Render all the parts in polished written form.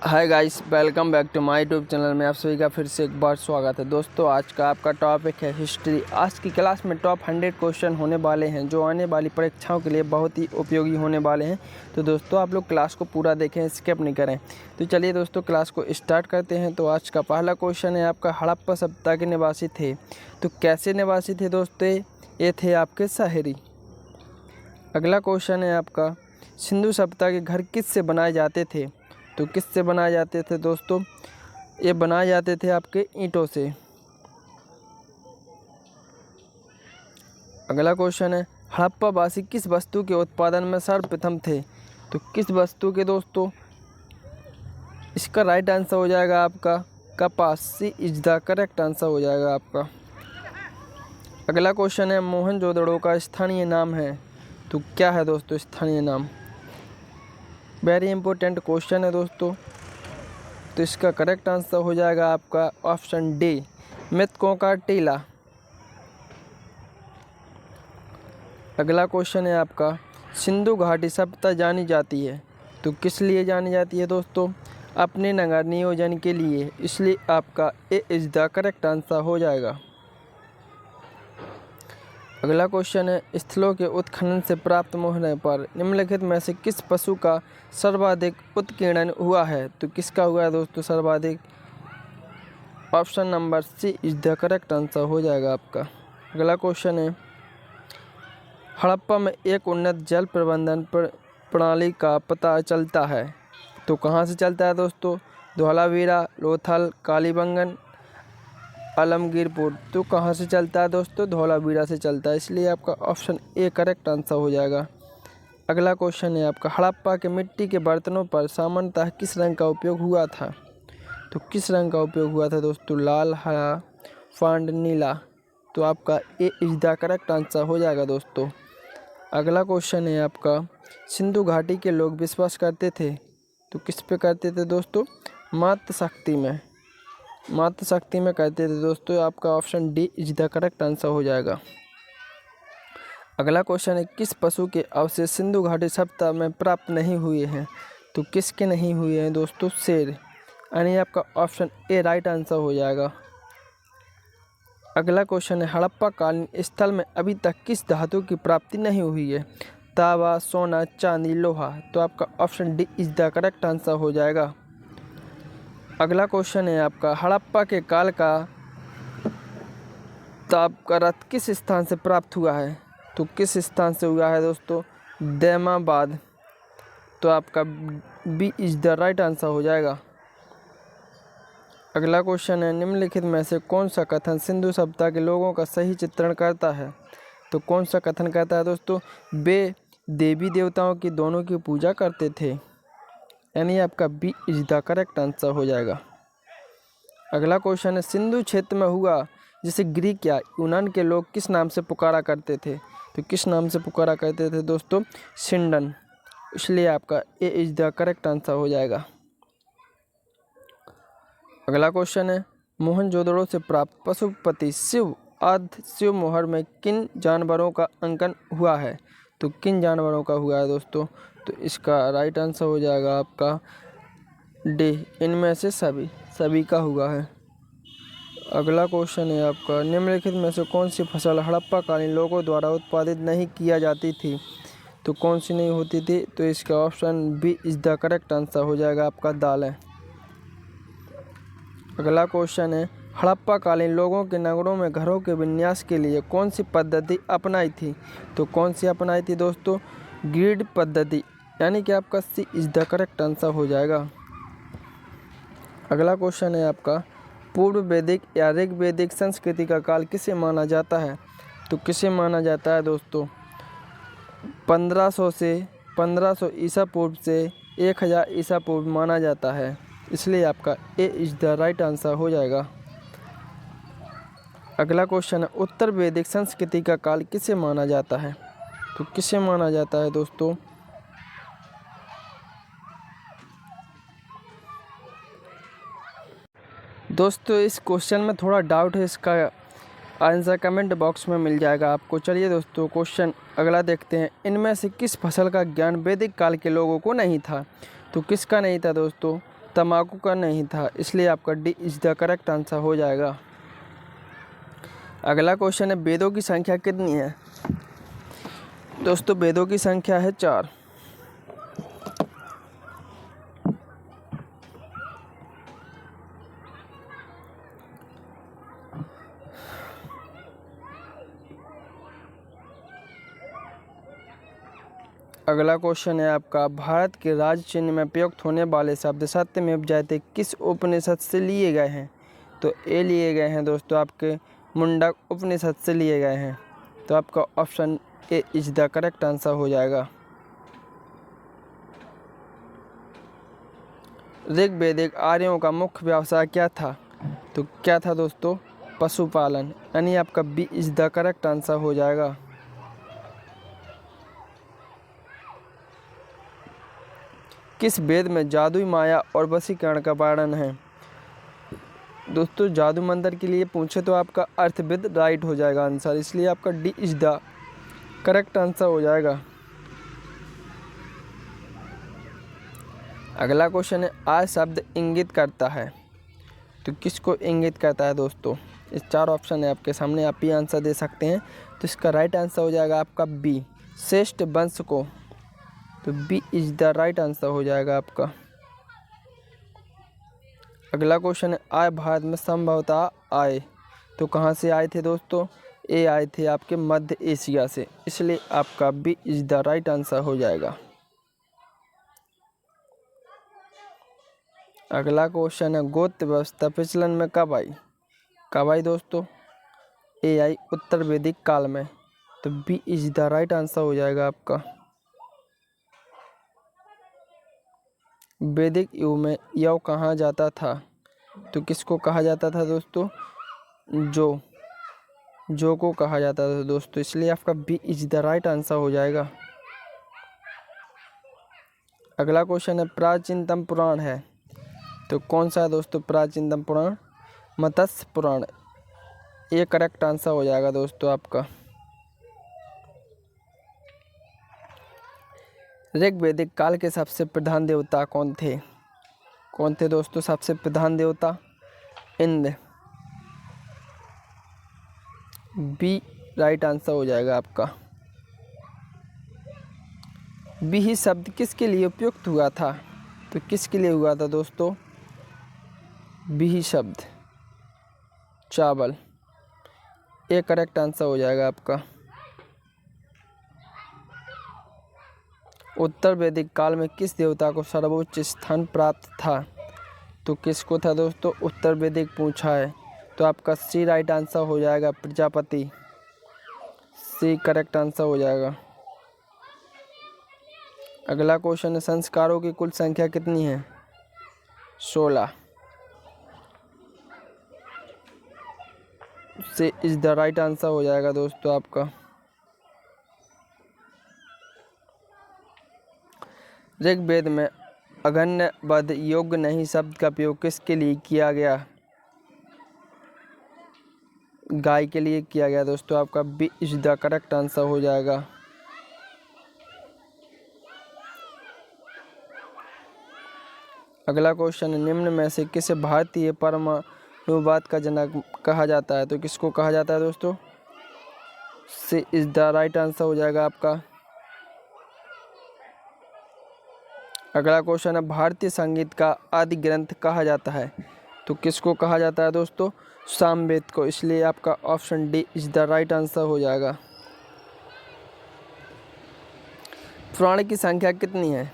Hi guys, welcome back to my YouTube channel में आप सभी का फिर से एक बार स्वागत है। दोस्तों, आज का आपका टॉपिक है हिस्ट्री। आज की क्लास में टॉप 100 क्वेश्चन होने वाले हैं जो आने वाली परीक्षाओं के लिए बहुत ही उपयोगी होने वाले हैं। तो दोस्तों, आप लोग क्लास को पूरा देखें, स्किप नहीं करें। तो चलिए दोस्तों, क्लास को स्टार्ट करते हैं। तो आज का पहला क्वेश्चन है आपका, हड़प्पा सभ्यता के निवासी थे तो कैसे निवासी थे दोस्तों? ये थे आपके शहरी। अगला क्वेश्चन है आपका, सिंधु सभ्यता के घर किससे बनाए जाते थे? तो किससे बनाए जाते थे दोस्तों? ये बनाए जाते थे आपके ईंटों से। अगला क्वेश्चन है, हड़प्पा वासी किस वस्तु के उत्पादन में सर्वप्रथम थे? तो किस वस्तु के दोस्तों? इसका राइट आंसर हो जाएगा आपका कपास। सी इज द करेक्ट आंसर हो जाएगा आपका। अगला क्वेश्चन है, मोहनजोदड़ो का स्थानीय नाम है तो क्या है दोस्तों स्थानीय नाम? वेरी इंपॉर्टेंट क्वेश्चन है दोस्तों। तो इसका करेक्ट आंसर हो जाएगा आपका ऑप्शन डी, मृतकों का टीला। अगला क्वेश्चन है आपका, सिंधु घाटी सभ्यता जानी जाती है तो किस लिए जानी जाती है दोस्तों? अपने नगर नियोजन के लिए, इसलिए आपका ए इज द करेक्ट आंसर हो जाएगा। अगला क्वेश्चन है, स्थलों के उत्खनन से प्राप्त मोहर पर निम्नलिखित में से किस पशु का सर्वाधिक उत्कीर्णन हुआ है? तो किसका हुआ है दोस्तों सर्वाधिक? Option number C is the correct answer हो जाएगा आपका। अगला क्वेश्चन है, हड़प्पा में एक उन्नत जल प्रबंधन प्रणाली का पता चलता है तो कहाँ से चलता है दोस्तों? धौलावीरा, लोथल, कालीबंगन, आलमगीरपुर। तो कहाँ से चलता है दोस्तों? धौलावीरा से चलता है, इसलिए आपका ऑप्शन ए करेक्ट आंसर हो जाएगा। अगला क्वेश्चन है आपका, हड़प्पा के मिट्टी के बर्तनों पर सामान्यतः किस रंग का उपयोग हुआ था? तो किस रंग का उपयोग हुआ था दोस्तों? लाल, हरा, फांड, नीला। तो आपका ए इज द करेक्ट आंसर हो जाएगा दोस्तों। अगला क्वेश्चन है आपका, सिंधु घाटी के लोग विश्वास करते थे तो किस पे करते थे दोस्तों? मातृशक्ति में। मातृशक्ति में कहते थे दोस्तों। आपका option D is the correct answer हो जाएगा। अगला क्वेश्चन है, किस पशु के अवशेष सिंधु घाटी सभ्यता में प्राप्त नहीं हुए हैं? तो किसके नहीं हुए हैं दोस्तों? शेर। यानी आपका ऑप्शन ए राइट आंसर हो जाएगा। अगला क्वेश्चन है, हड़प्पा कालीन स्थल में अभी तक किस धातु की प्राप्ति नहीं हुई है? तांबा, सोना, चांदी, लोहा। तो आपका option D is the correct answer हो जाएगा। अगला क्वेश्चन है आपका, हड़प्पा के काल का ताप का रथ किस स्थान से प्राप्त हुआ है? तो किस स्थान से हुआ है दोस्तों? दैमाबाद। तो आपका B is the right answer हो जाएगा। अगला क्वेश्चन है, निम्नलिखित में से कौन सा कथन सिंधु सभ्यता के लोगों का सही चित्रण करता है? तो कौन सा कथन कहता है दोस्तों? वे देवी देवताओं की दोनों की पूजा करते थे। यानी आपका B is the correct answer हो जाएगा। अगला क्वेश्चन है, सिंधु क्षेत्र में हुआ जिसे ग्रीक या यूनान के लोग किस नाम से पुकारा करते थे? तो किस नाम से पुकारा करते थे दोस्तों? सिंडन। इसलिए आपका ए इज द करेक्ट आंसर हो जाएगा। अगला क्वेश्चन है, मोहनजोदड़ो से प्राप्त पशुपति शिव आद्य शिव मोहर में किन जानवरों का अंकन हुआ है? तो किन जानवरों का हुआ है दोस्तों? तो इसका राइट आंसर हो जाएगा आपका डी, इनमें से सभी का हुआ है। अगला क्वेश्चन है आपका, निम्नलिखित में से कौन सी फसल हड़प्पा कालीन लोगों द्वारा उत्पादित नहीं किया जाती थी? तो कौन सी नहीं होती थी? तो इसका option B is the correct answer हो जाएगा आपका दालें। अगला क्वेश्चन है, हड़प्पा कालीन लोगों के नगरों में घरों के विन्यास के लिए कौन सी पद्धति अपनाई थी? तो कौन सी अपनाई थी दोस्तों? ग्रिड पद्धति। यानी कि आपका सी इज द करेक्ट आंसर हो जाएगा। अगला क्वेश्चन है आपका, पूर्व वैदिक या ऋग्वैदिक संस्कृति का काल किसे माना जाता है? तो किसे माना जाता है दोस्तों? 1500 ईसा पूर्व से 1000 ईसा पूर्व माना जाता है, इसलिए आपका ए इज द राइट आंसर हो जाएगा। अगला क्वेश्चन है, उत्तर वैदिक संस्कृति का काल किसे माना जाता है? तो किसे माना जाता है दोस्तों? दोस्तों, इस क्वेश्चन में थोड़ा डाउट है, इसका आंसर कमेंट बॉक्स में मिल जाएगा आपको। चलिए दोस्तों, क्वेश्चन अगला देखते हैं, इनमें से किस फसल का ज्ञान वैदिक काल के लोगों को नहीं था? तो किसका नहीं था दोस्तों? तम्बाकू का नहीं था, इसलिए आपका D is the correct answer हो जाएगा। अगला क्वेश्चन है वेदों की संख्या कितनी है। दोस्तों वेदों की संख्या है 4। अगला क्वेश्चन है आपका भारत के राज्य चिन्ह में प्रयुक्त होने वाले शब्द सत्यमेव जयते किस उपनिषद से लिए गए हैं। तो ये लिए गए हैं दोस्तों आपके मुंडक उपनिषद से लिए गए हैं। तो आपका option A is the correct answer हो जाएगा। ऋग्वेदिक आर्यों का मुख्य व्यवसाय क्या था। तो क्या था दोस्तों, पशुपालन, यानी आपका B is the correct answer हो जाएगा। किस वेद में जादुई माया और वशीकरण का वर्णन है। दोस्तों जादू मंत्र के लिए पूछे तो आपका अर्थवेद राइट हो जाएगा आंसर, इसलिए आपका D is the correct answer हो जाएगा। अगला क्वेश्चन है आ शब्द इंगित करता है। तो किसको इंगित करता है दोस्तों। इस 4 ऑप्शन है आपके सामने, आप ही आंसर दे सकते हैं। तो इसका राइट आंसर हो जाएगा आपका बी, श्रेष्ठ वंश को। तो B is the right answer हो जाएगा आपका। अगला क्वेश्चन है आय भारत में संभवतः आए। तो कहाँ से आए थे दोस्तों, ये आए थे आपके मध्य एशिया से, इसलिए आपका B is the right answer हो जाएगा। अगला क्वेश्चन है गोत्र व्यवस्था प्रचलन में कब आई। कब आई दोस्तों, ए आई उत्तर वैदिक काल में। तो B is the right answer हो जाएगा आपका। वैदिक युग में यव कहा जाता था। तो किसको कहा जाता था दोस्तों, जो को कहा जाता था दोस्तों, इसलिए आपका B is the right answer हो जाएगा। अगला क्वेश्चन है प्राचीनतम पुराण है। तो कौन सा है दोस्तों प्राचीनतम पुराण, मत्स्य पुराण। ये करेक्ट आंसर हो जाएगा दोस्तों आपका। ऋग्वैदिक काल के सबसे प्रधान देवता कौन थे दोस्तों, सबसे प्रधान देवता इंद्र। बी राइट आंसर हो जाएगा आपका। बी ही शब्द किसके लिए उपयुक्त हुआ था। तो किसके लिए हुआ था दोस्तों, बी ही शब्द चावल। ये करेक्ट आंसर हो जाएगा आपका। उत्तर वैदिक काल में किस देवता को सर्वोच्च स्थान प्राप्त था। तो किसको था दोस्तों, उत्तर वैदिक पूछा है। तो आपका सी राइट आंसर हो जाएगा, प्रजापति। सी करेक्ट आंसर हो जाएगा। अगला क्वेश्चन है संस्कारों की कुल संख्या कितनी है। 16। सी इज द राइट आंसर हो जाएगा दोस्तों आपका। ऋग्वेद में अगण्य वध योग्य नहीं शब्द का प्रयोग किसके लिए किया गया। गाय के लिए किया गया दोस्तों, आपका B is the correct answer हो जाएगा। अगला क्वेश्चन है निम्न में से किसे भारतीय परमाणुवाद का जनक कहा जाता है। तो किसको कहा जाता है दोस्तों, सी इज द राइट आंसर हो जाएगा आपका। अगला क्वेश्चन है भारतीय संगीत का आदि ग्रंथ कहा जाता है। तो किसको कहा जाता है दोस्तों, सामवेद को, इसलिए आपका option D is the right answer हो जाएगा। पुराण की संख्या कितनी है।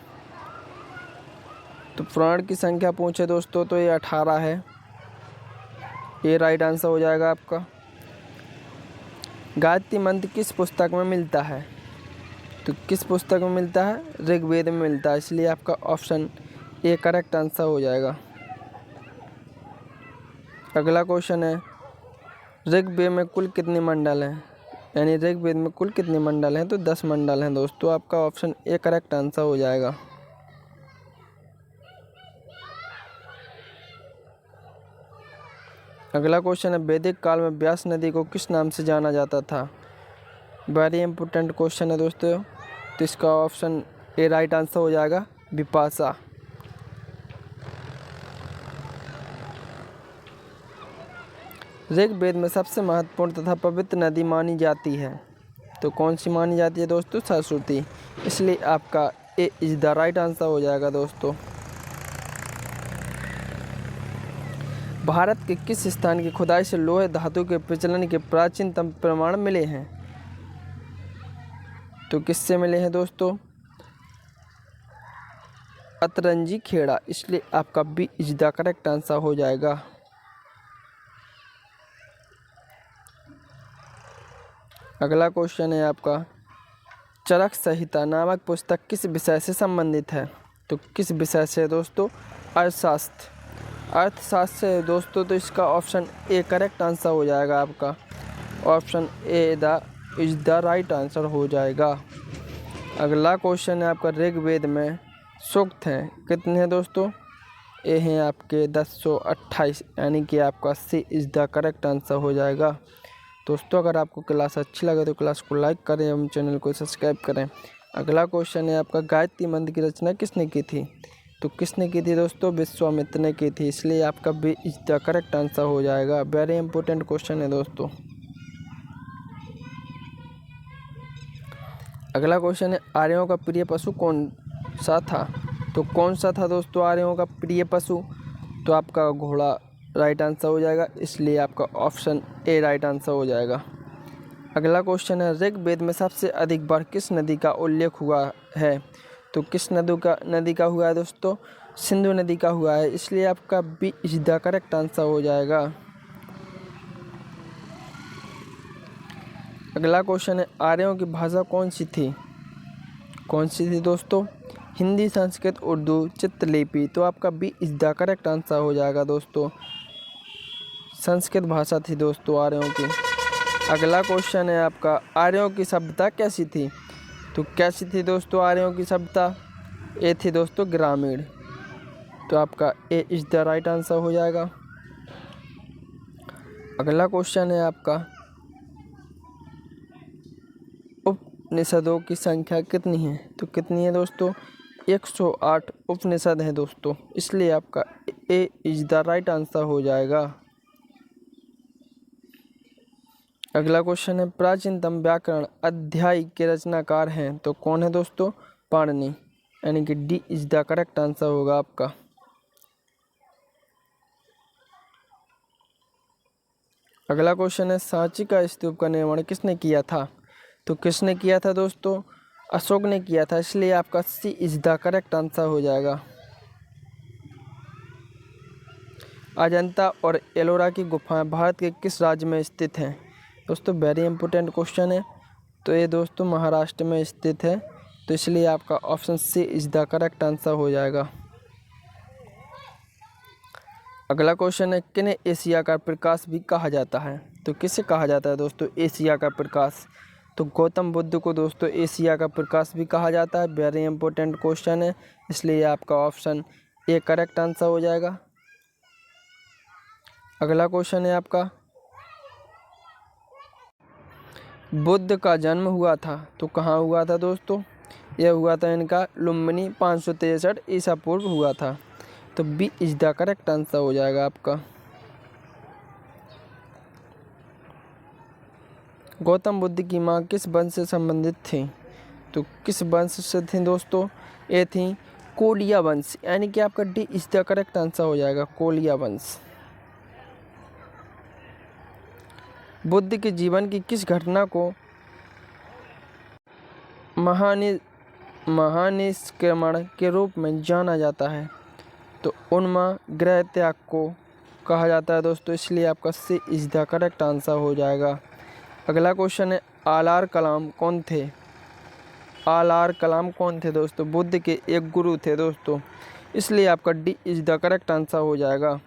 तो पुराण की संख्या पूछे दोस्तों तो ये 18 है। ये राइट आंसर हो जाएगा आपका। गायत्री मंत्र किस पुस्तक में मिलता है। तो किस पुस्तक में मिलता है, ऋग्वेद में मिलता है, इसलिए आपका ऑप्शन ए करेक्ट आंसर हो जाएगा। अगला क्वेश्चन है ऋग्वेद में कुल कितने मंडल हैं, यानी ऋग्वेद में कुल कितने मंडल हैं। तो 10 मंडल हैं दोस्तों, आपका ऑप्शन ए करेक्ट आंसर हो जाएगा। अगला क्वेश्चन है वैदिक काल में व्यास नदी को किस नाम से जाना जाता था। वेरी इंपॉर्टेंट क्वेश्चन है दोस्तों, तो इसका ऑप्शन ए राइट आंसर हो जाएगा, विपाशा। ऋग्वेद में सबसे महत्वपूर्ण तथा पवित्र नदी मानी जाती है, तो कौन सी मानी जाती है दोस्तों? सरस्वती। इसलिए आपका ए इज द राइट आंसर हो जाएगा दोस्तों। भारत के किस स्थान की खुदाई से लोहे धातु के प्रचलन के प्राचीनतम प्रमाण मिले हैं? तो किससे मिले हैं दोस्तों? अतरंजी खेड़ा। इसलिए आपका B is the correct answer हो जाएगा। अगला क्वेश्चन है आपका, चरक संहिता नामक पुस्तक किस विषय से संबंधित है? तो किस विषय से है दोस्तों? अर्थशास्त्र। अर्थशास्त्र से दोस्तों, तो इसका ऑप्शन ए करेक्ट आंसर हो जाएगा आपका। Option A the is the right answer हो जाएगा। अगला क्वेश्चन है आपका, ऋग्वेद में सूक्त हैं कितने हैं दोस्तों? ए हैं आपके 1028, यानी कि आपका सी इज द करेक्ट आंसर हो जाएगा। दोस्तों अगर आपको क्लास अच्छी लगे तो क्लास को लाइक करें एवं चैनल को सब्सक्राइब करें। अगला क्वेश्चन है आपका, गायत्री मंत्र की रचना किसने की थी? तो किसने की थी दोस्तों? विश्वामित्र ने की थी। इसलिए आपका B is the correct answer हो जाएगा। वेरी इंपॉर्टेंट क्वेश्चन है दोस्तों। अगला क्वेश्चन है, आर्यों का प्रिय पशु कौन सा था? तो कौन सा था दोस्तों आर्यों का प्रिय पशु? तो आपका घोड़ा राइट आंसर हो जाएगा। इसलिए आपका ऑप्शन ए राइट आंसर हो जाएगा। अगला क्वेश्चन है, ऋग्वेद में सबसे अधिक बार किस नदी का उल्लेख हुआ है? तो किस नदी का हुआ है दोस्तों? सिंधु नदी का हुआ है। इसलिए आपका B is the correct answer हो जाएगा। अगला क्वेश्चन है, आर्यों की भाषा कौन सी थी? कौन सी थी दोस्तों? हिंदी, संस्कृत, उर्दू, चित्रलिपि। तो आपका B is the correct answer हो जाएगा दोस्तों। संस्कृत भाषा थी दोस्तों आर्यों की। अगला क्वेश्चन है आपका, आर्यों की सभ्यता कैसी थी? तो कैसी थी दोस्तों आर्यों की सभ्यता? ए थी दोस्तों ग्रामीण। तो आपका ए इज द राइट आंसर हो जाएगा। अगला क्वेश्चन है आपका, उपनिषदों की संख्या कितनी है? तो कितनी है दोस्तों? 108 उपनिषद हैं दोस्तों। इसलिए आपका ए इज द राइट आंसर हो जाएगा। अगला क्वेश्चन है, प्राचीनतम व्याकरण अध्याय के रचनाकार हैं? तो कौन है दोस्तों? पाणिनि, यानी कि D is the correct answer होगा आपका। अगला क्वेश्चन है, सांची का स्तूप का निर्माण किसने किया था? तो किसने किया था दोस्तों? अशोक ने किया था। इसलिए आपका सी इज द करेक्ट आंसर हो जाएगा। अजंता और एलोरा की गुफाएं भारत के किस राज्य में स्थित हैं? दोस्तों वेरी इंपॉर्टेंट क्वेश्चन है। तो ये दोस्तों महाराष्ट्र में स्थित है। तो इसलिए आपका option C is the correct answer हो जाएगा। अगला क्वेश्चन है, किन्हें एशिया का प्रकाश भी कहा जाता है? तो किसे कहा जाता है दोस्तों एशिया का प्रकाश? तो गौतम बुद्ध को दोस्तों एशिया का प्रकाश भी कहा जाता है। वेरी इंपॉर्टेंट क्वेश्चन है। इसलिए आपका ऑप्शन ए करेक्ट आंसर हो जाएगा। अगला क्वेश्चन है आपका, बुद्ध का जन्म हुआ था तो कहाँ हुआ था दोस्तों? यह हुआ था इनका लुम्बिनी 563 ईसा पूर्व हुआ था। तो B is the correct answer हो जाएगा आपका। गौतम बुद्ध की माँ किस वंश से संबंधित थी? तो किस वंश से थी दोस्तों? ये थी कोलिया वंश, यानी कि आपका D is the correct answer हो जाएगा, कोलिया वंश। बुद्ध के जीवन की किस घटना को महानिष्क्रमण के रूप में जाना जाता है? तो उन्माद गृह त्याग को कहा जाता है दोस्तों। इसलिए आपका सी इज द करेक्ट आंसर हो जाएगा। अगला क्वेश्चन है, आलार कलाम कौन थे? आलार कलाम कौन थे दोस्तों? बुद्ध के एक गुरु थे दोस्तों। इसलिए आपका D is the correct answer हो जाएगा।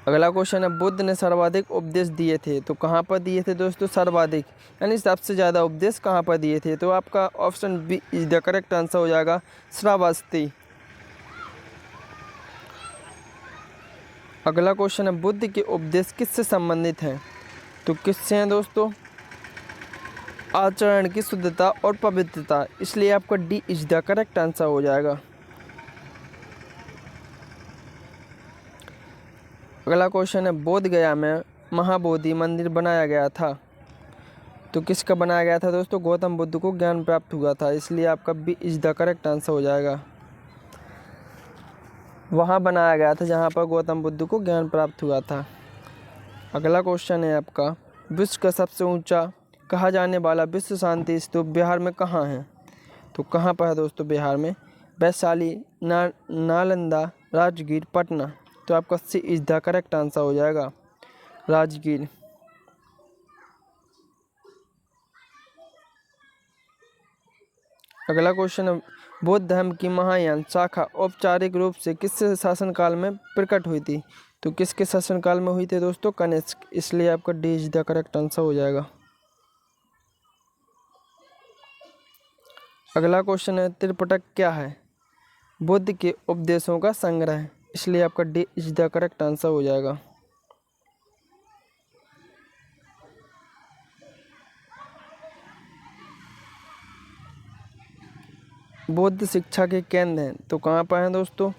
अगला क्वेश्चन है, बुद्ध ने सर्वाधिक उपदेश दिए थे तो कहाँ पर दिए थे दोस्तों? सर्वाधिक यानी सबसे ज़्यादा उपदेश कहाँ पर दिए थे? तो आपका option B is the correct answer हो जाएगा, श्रावस्ती। अगला क्वेश्चन है, बुद्ध के उपदेश किससे संबंधित हैं? तो किससे हैं दोस्तों? आचरण की शुद्धता और पवित्रता। इसलिए आपका D is the correct answer हो जाएगा। अगला क्वेश्चन है, बोध गया में महाबोधि मंदिर बनाया गया था? तो किसका बनाया गया था दोस्तों? गौतम बुद्ध को ज्ञान प्राप्त हुआ था, इसलिए आपका B is the correct answer हो जाएगा। वहाँ बनाया गया था जहाँ पर गौतम बुद्ध को ज्ञान प्राप्त हुआ था। अगला क्वेश्चन है आपका, विश्व का सबसे ऊंचा कहा जाने वाला विश्व शांति स्तूप बिहार में कहाँ है? तो कहाँ पर है दोस्तों बिहार में? वैशाली, नालंदा, राजगीर, पटना। तो आपका सी इज द करेक्ट आंसर हो जाएगा, राजगीर। अगला क्वेश्चन है, बौद्ध धर्म की महायान शाखा औपचारिक रूप से किससे शासनकाल में प्रकट हुई थी? तो किसके शासनकाल में हुई थी दोस्तों? कनिष्क, इसलिए आपका D is the correct answer हो जाएगा। अगला क्वेश्चन है, त्रिपिटक क्या है? बुद्ध के उपदेशों का संग्रह, इसलिए आपका D is the correct answer हो जाएगा। बौद्ध शिक्षा के केंद्र हैं, तो कहाँ पर हैं दोस्तों?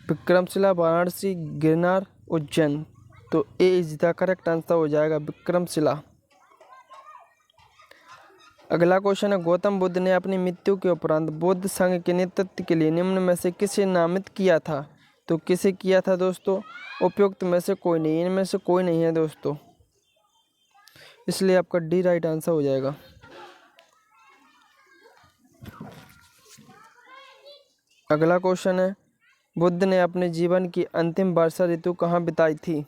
विक्रमशिला, वाराणसी, गिरनार, उज्जैन। तो ए इज द करेक्ट आंसर हो जाएगा, विक्रमशिला। अगला क्वेश्चन है, गौतम बुद्ध ने अपनी मृत्यु के उपरांत बौद्ध संघ के नेतृत्व के लिए निम्न में से किसे नामित किया था? तो किसे किया था दोस्तों? उपयुक्त में से कोई नहीं, इनमें से कोई नहीं है दोस्तों, इसलिए आपका डी राइट आंसर हो जाएगा। अगला क्वेश्चन है, बुद्ध ने अपने जीवन की अंतिम वर्षा ऋतु कहाँ बिताई थी?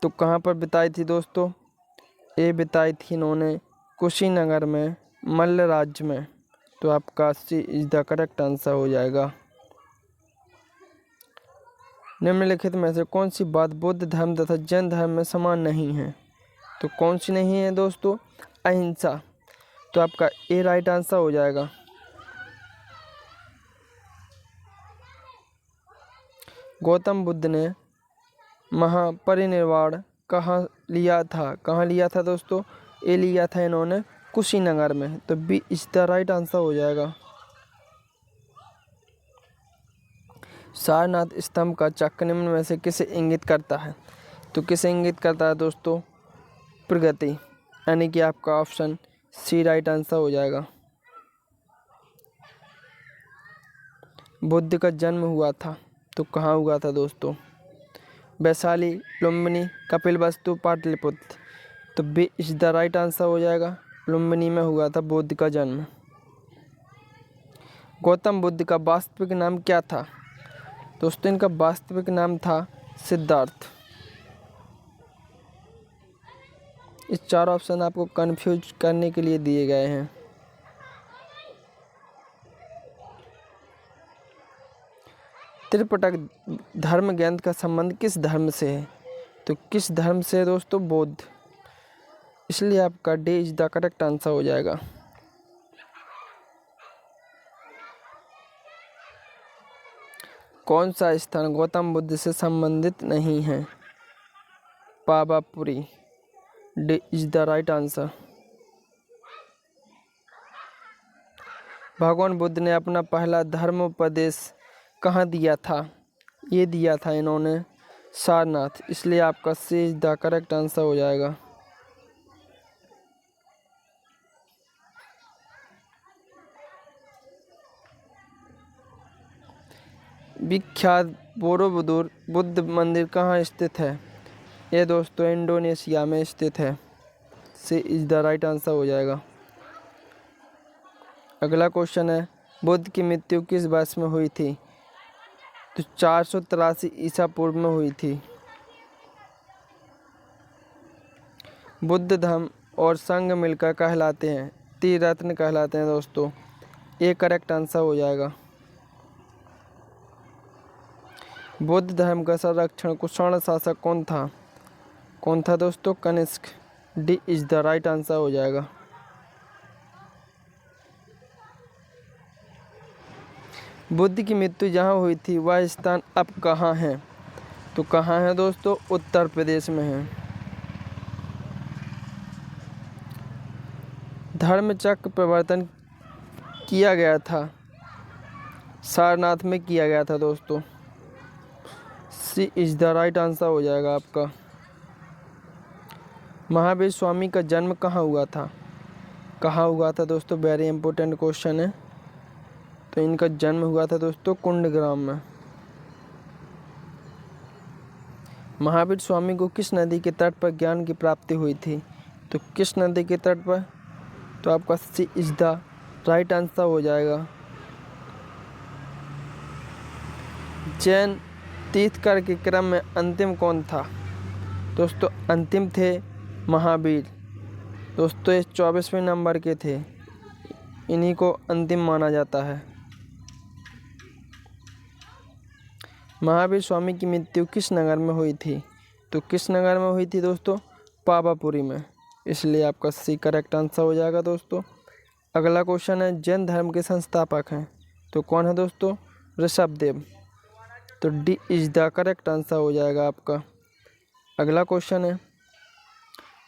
तो कहाँ पर बिताई थी दोस्तों? ए बिताई थी इन्होंने कुशीनगर में, मल्ल राज्य में। तो आपका सी इज द करेक्ट आंसर हो जाएगा। निम्नलिखित में से कौन सी बात बौद्ध धर्म तथा जैन धर्म में समान नहीं है? तो कौन सी नहीं है दोस्तों? अहिंसा। तो आपका ए राइट आंसर हो जाएगा। गौतम बुद्ध ने महापरिनिर्वाण कहाँ लिया था? कहाँ लिया था दोस्तों? ए लिया था इन्होंने कुशीनगर में। तो B is the right answer हो जाएगा। सारनाथ स्तंभ का चक्र निम्न में से किसे इंगित करता है? तो किसे इंगित करता है दोस्तों? प्रगति, यानी कि आपका ऑप्शन सी राइट आंसर हो जाएगा। बुद्ध का जन्म हुआ था, तो कहाँ हुआ था दोस्तों? वैशाली, लुम्बिनी, कपिलवस्तु, पाटलिपुत्र। तो B is the right answer हो जाएगा, लुम्बिनी में हुआ था बुद्ध का जन्म। गौतम बुद्ध का वास्तविक नाम क्या था? दोस्तों इनका वास्तविक नाम था सिद्धार्थ। इस चार ऑप्शन आपको कंफ्यूज करने के लिए दिए गए हैं। त्रिपिटक धर्म ग्रंथ का संबंध किस धर्म से है? तो किस धर्म से है दोस्तों? बौद्ध, इसलिए आपका D is the correct answer हो जाएगा। कौन सा स्थान गौतम बुद्ध से संबंधित नहीं है? Pawapuri, D is the right answer. भगवान बुद्ध ने अपना पहला धर्मोपदेश कहाँ दिया था? ये दिया था इन्होंने सारनाथ, इसलिए आपका सी इज द करेक्ट आंसर हो जाएगा। विख्यात बोरोबुदुर बुद्ध मंदिर कहाँ स्थित है? ये दोस्तों इंडोनेशिया में स्थित है, सी इज द राइट आंसर हो जाएगा। अगला क्वेश्चन है, बुद्ध की मृत्यु किस वर्ष में हुई थी? तो 483 ईसा पूर्व में हुई थी। बुद्ध धर्म और संघ मिलकर कहलाते हैं, त्रिरत्न कहलाते हैं दोस्तों, ये करेक्ट आंसर हो जाएगा। बौद्ध धर्म का संरक्षण कुषाण शासक कौन था? कौन था दोस्तों? Kanishka, D is the right answer हो जाएगा। बुद्ध की मृत्यु जहाँ हुई थी वह स्थान अब कहाँ है? तो कहाँ है दोस्तों? उत्तर प्रदेश में है। धर्मचक्र प्रवर्तन किया गया था, सारनाथ में किया गया था दोस्तों, सी इज द राइट आंसर हो जाएगा आपका। महावीर स्वामी का जन्म कहाँ हुआ था? कहाँ हुआ था दोस्तों? वेरी इंपॉर्टेंट क्वेश्चन है। तो इनका जन्म हुआ था दोस्तों कुंडग्राम में। महावीर स्वामी को किस नदी के तट पर ज्ञान की प्राप्ति हुई थी? तो किस नदी के तट पर? तो आपका सी इज द राइट आंसर हो जाएगा। जैन तीर्थकर के क्रम में अंतिम कौन था? दोस्तों अंतिम थे महावीर। दोस्तों ये 24वें नंबर के थे, इन्हीं को अंतिम माना जाता है। महावीर स्वामी की मृत्यु किस नगर में हुई थी? तो किस नगर में हुई थी दोस्तों? पावापुरी में, इसलिए आपका सी करेक्ट आंसर हो जाएगा दोस्तों। अगला क्वेश्चन है जैन धर्म के संस्थापक हैं, तो कौन है दोस्तों? ऋषभदेव। तो D is the correct answer हो जाएगा आपका। अगला क्वेश्चन है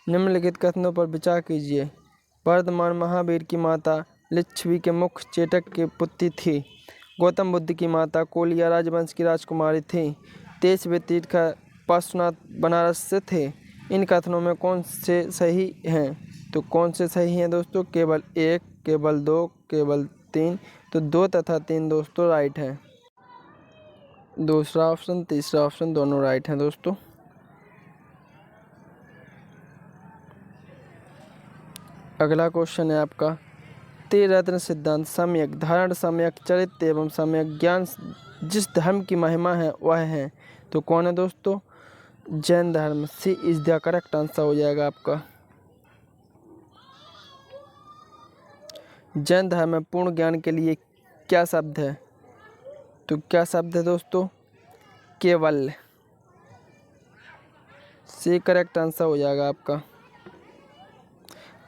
निम्नलिखित कथनों पर विचार कीजिए। वर्धमान महावीर की माता लिच्छवी के मुख्य चेटक की पुत्री थी। गौतम बुद्ध की माता कोलिया राजवंश की राजकुमारी थी। तेजस्वी तीर्थकर पार्श्वनाथ बनारस से थे। इन कथनों में कौन से सही हैं? तो कौन से सही हैं दोस्तों? केवल 1, केवल 2, केवल 3। तो 2 तथा 3 दोस्तों राइट हैं। दूसरा ऑप्शन तीसरा ऑप्शन दोनों राइट हैं दोस्तों। अगला क्वेश्चन है आपका त्रिरत्न सिद्धांत सम्यक धारण, सम्यक चरित्र एवं सम्यक ज्ञान जिस धर्म की महिमा है वह है। तो कौन है दोस्तों? जैन धर्म। सी इज द करेक्ट आंसर हो जाएगा आपका। जैन धर्म में पूर्ण ज्ञान के लिए क्या शब्द है? तो क्या शब्द है दोस्तों? केवल। सी करेक्ट आंसर हो जाएगा आपका।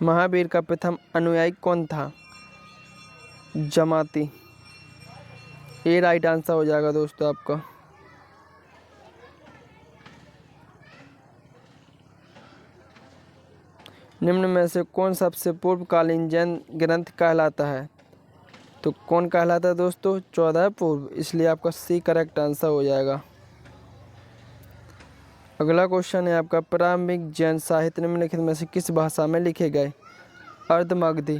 महावीर का प्रथम अनुयायी कौन था? जमाती। ए राइट आंसर हो जाएगा दोस्तों आपका। निम्न में से कौन सबसे पूर्वकालीन जैन ग्रंथ कहलाता है? तो कौन कहलाता है दोस्तों? 14 पूर्व, इसलिए आपका सी करेक्ट आंसर हो जाएगा। अगला क्वेश्चन है आपका प्रारंभिक जैन साहित्य निम्नलिखित में से किस भाषा में लिखे गए? अर्धमगधी।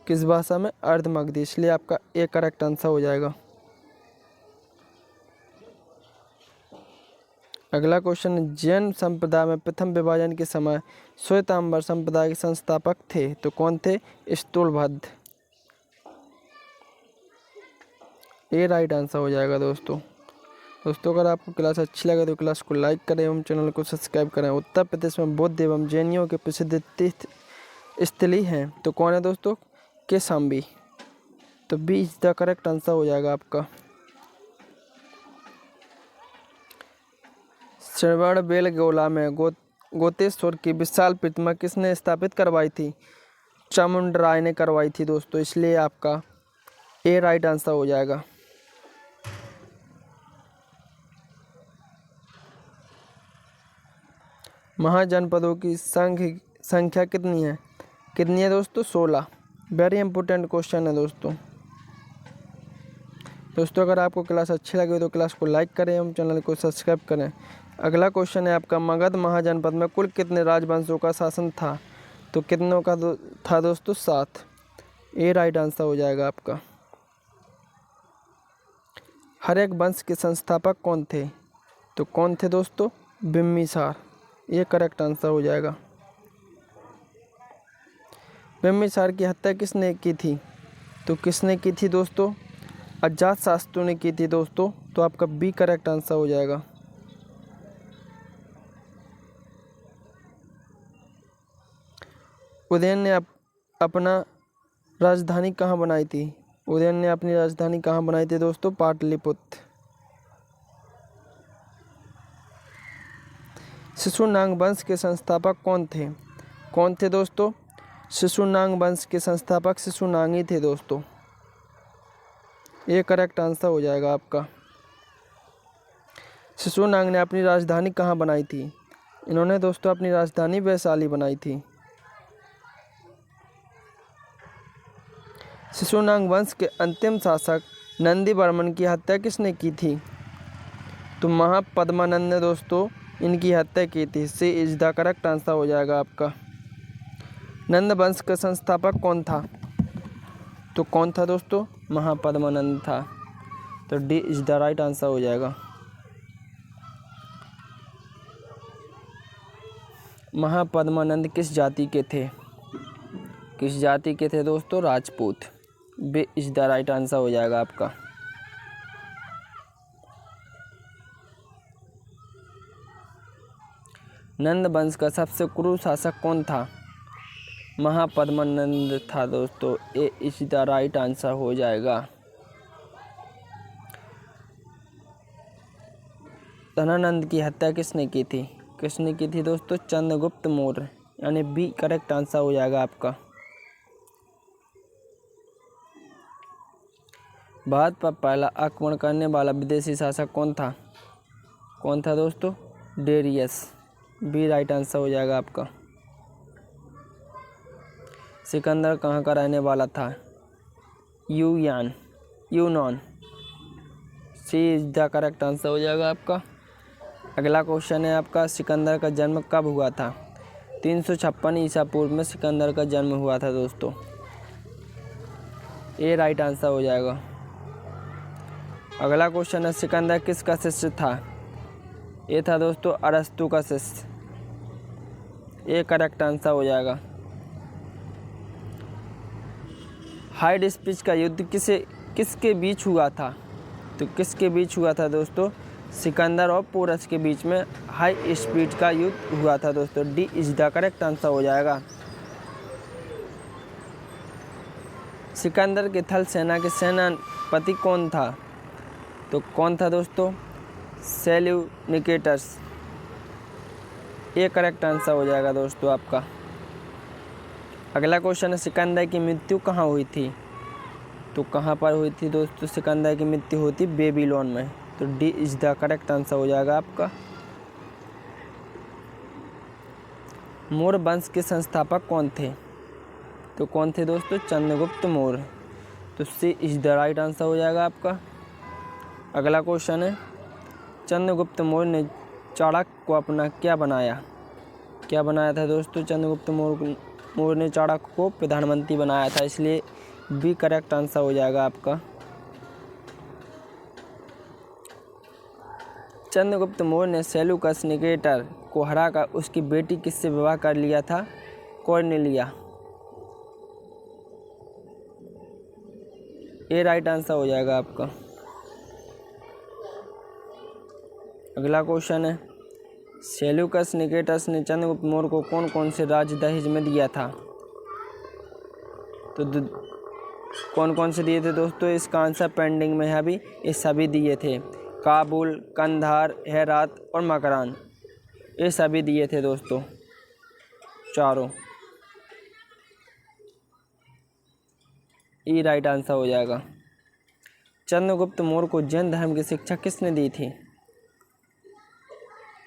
किस भाषा में? अर्धमगधी, इसलिए आपका ए करेक्ट आंसर हो जाएगा। अगला क्वेश्चन जैन संप्रदाय में प्रथम विभाजन के समय श्वेतांबर संप्रदाय के संस्थापक थे, तो कौन थे? स्थूलभद्र। ए राइट आंसर हो जाएगा दोस्तों। अगर आपको क्लास अच्छी लगे तो क्लास को लाइक करें एवं चैनल को सब्सक्राइब करें। उत्तर प्रदेश में बौद्ध एवं जैनियों के प्रसिद्ध तीर्थ स्थली हैं, तो कौन है दोस्तों? कौशाम्बी। तो B is the correct answer हो जाएगा आपका। श्रवणबेलगोला में गोतेश्वर की विशाल प्रतिमा किसने स्थापित करवाई थी? चामुंडराय ने करवाई थी दोस्तों, इसलिए आपका ए राइट आंसर हो जाएगा। महाजनपदों की संख्या कितनी है? कितनी है दोस्तों? 16। वेरी इंपॉर्टेंट क्वेश्चन है दोस्तों। अगर आपको क्लास अच्छी लगे तो क्लास को लाइक करें एवं चैनल को सब्सक्राइब करें। अगला क्वेश्चन है आपका मगध महाजनपद में कुल कितने राजवंशों का शासन था? तो कितनों का था दोस्तों? 7। ए राइट आंसर हो जाएगा आपका। हर एक वंश के संस्थापक कौन थे? तो कौन थे दोस्तों? बिम्बिसार। ये करेक्ट आंसर हो जाएगा। बिम्बिसार की हत्या किसने की थी? तो किसने की थी दोस्तों? अजातशत्रु ने की थी दोस्तों, तो आपका बी करेक्ट आंसर हो जाएगा। उदयन ने अपना राजधानी कहाँ बनाई थी? उदयन ने अपनी राजधानी कहाँ बनाई थी दोस्तों? पाटलिपुत्र। शिशुनाग वंश के संस्थापक कौन थे? कौन थे दोस्तों? शिशुनाग वंश के संस्थापक शिशुनाग ही थे दोस्तों। ये करेक्ट आंसर हो जाएगा आपका। शिशुनाग ने अपनी राजधानी कहाँ बनाई थी? इन्होंने दोस्तों अपनी राजधानी वैशाली बनाई थी। शिशुनाग वंश के अंतिम शासक नंदी वर्मन की हत्या किसने की थी? तो महापद्मानंद ने दोस्तों इनकी हत्या की थी। सी इज द करेक्ट आंसर हो जाएगा आपका। नंद वंश का संस्थापक कौन था? तो कौन था दोस्तों? महापद्मानंद था। तो D is the right answer हो जाएगा। महापद्मानंद किस जाति के थे? किस जाति के थे दोस्तों? Rajput. B is the right answer हो जाएगा आपका। नंद वंश का सबसे क्रूर शासक कौन था? महापद्मानंद था दोस्तों। ए इज द राइट आंसर हो जाएगा। धनानंद की हत्या किसने की थी? किसने की थी दोस्तों? चंद्रगुप्त मौर्य, यानी बी करेक्ट आंसर हो जाएगा आपका। भारत पर पहला आक्रमण करने वाला विदेशी शासक कौन था? कौन था दोस्तों? डेरियस। बी राइट आंसर हो जाएगा आपका। सिकंदर कहाँ का रहने वाला था? यूनान। सी इज द करेक्ट आंसर हो जाएगा आपका। अगला क्वेश्चन है आपका, सिकंदर का जन्म कब हुआ था? 356 ईसा पूर्व में सिकंदर का जन्म हुआ था दोस्तों। ए राइट आंसर हो जाएगा। अगला क्वेश्चन है, सिकंदर किसका शिष्य था? ये था दोस्तों अरस्तु का शिष्य। ए करेक्ट आंसर हो जाएगा। हाइड स्पीच का युद्ध किसके बीच हुआ था? तो किसके बीच हुआ था दोस्तों? सिकंदर और पोरस के बीच में हाई स्पीड का युद्ध हुआ था दोस्तों। D is the correct answer हो जाएगा। सिकंदर के थल सेना के सेनापति कौन था? तो कौन था दोस्तों? सेल्यूनिकेटस। ये करेक्ट आंसर हो जाएगा दोस्तों आपका। अगला क्वेश्चन है, सिकंदर की मृत्यु कहाँ हुई थी? तो कहाँ पर हुई थी दोस्तों? सिकंदर की मृत्यु हुई थी बेबीलोन में। तो D is the correct answer हो जाएगा आपका। मौर्य वंश के संस्थापक कौन थे? तो कौन थे दोस्तों? चंद्रगुप्त मौर्य। तो सी इज द राइट आंसर हो जाएगा आपका। अगला क्वेश्चन है, चंद्रगुप्त मौर्य ने चाणक्य को अपना क्या बनाया? क्या बनाया था दोस्तों? चंद्रगुप्त मौर्य ने चाणक्य को प्रधानमंत्री बनाया था, इसलिए बी करेक्ट आंसर हो जाएगा आपका। चंद्रगुप्त मौर्य ने सेल्यूकस निकेटर को हराकर उसकी बेटी किससे विवाह कर लिया था? कॉर्नेलिया। ये राइट आंसर हो जाएगा आपका। अगला क्वेश्चन है, सेल्यूकस निकेटस ने चंद्रगुप्त मौर्य को कौन कौन से राज्य दहेज में दिया था? तो कौन कौन से दिए थे दोस्तों? इसका आंसर पेंडिंग में है अभी। ये सभी दिए थे, काबुल, कंधार, हेरात और मकरान, ये सभी दिए थे दोस्तों, चारों। ये राइट आंसर हो जाएगा। चंद्रगुप्त मौर्य को जैन धर्म की शिक्षा किसने दी थी?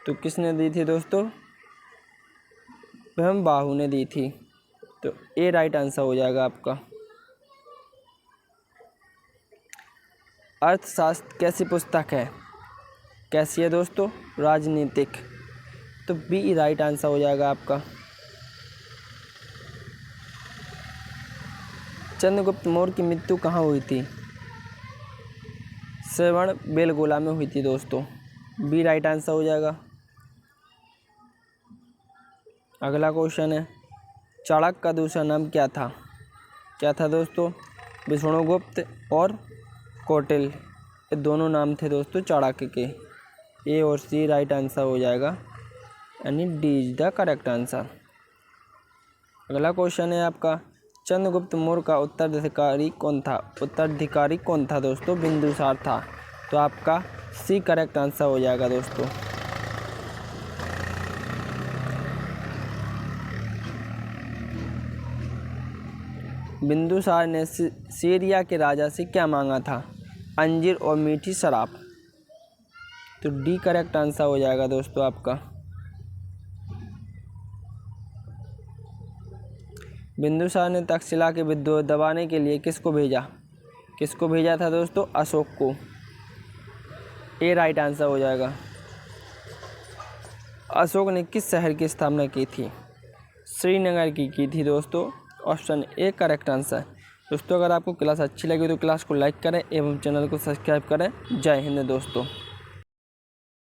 तो किसने दी थी दोस्तों? ब्रह्मबाहु ने दी थी। तो ये राइट आंसर हो जाएगा आपका। अर्थशास्त्र कैसी पुस्तक है? कैसी है दोस्तों? राजनीतिक। तो बी राइट आंसर हो जाएगा आपका। चंद्रगुप्त मौर्य की मृत्यु कहाँ हुई थी? श्रवण बेलगोला में हुई थी दोस्तों। बी राइट आंसर हो जाएगा। अगला क्वेश्चन है, चाणक्य का दूसरा नाम क्या था? क्या था दोस्तों? विष्णुगुप्त और कौटिल्य, ये दोनों नाम थे दोस्तों चाणक्य के। ए और सी राइट आंसर हो जाएगा, यानी D is the correct answer. अगला क्वेश्चन है आपका, चंद्रगुप्त मौर्य का उत्तराधिकारी कौन था? उत्तराधिकारी कौन था दोस्तों? बिंदुसार था। तो आपका सी करेक्ट आंसर हो जाएगा दोस्तों। बिंदुसार ने सीरिया के राजा से क्या मांगा था? अंजीर और मीठी शराब। तो डी करेक्ट आंसर हो जाएगा दोस्तों आपका। बिंदुसार ने तक्षशिला के विद्रोह दबाने के लिए किसको भेजा? किसको भेजा था दोस्तों? अशोक को। ए राइट आंसर हो जाएगा। अशोक ने किस शहर की स्थापना की थी? श्रीनगर की थी दोस्तों। Option A correct answer. दोस्तों अगर आपको क्लास अच्छी लगी तो क्लास को लाइक करें एवं चैनल को सब्सक्राइब करें। जय हिंद दोस्तों।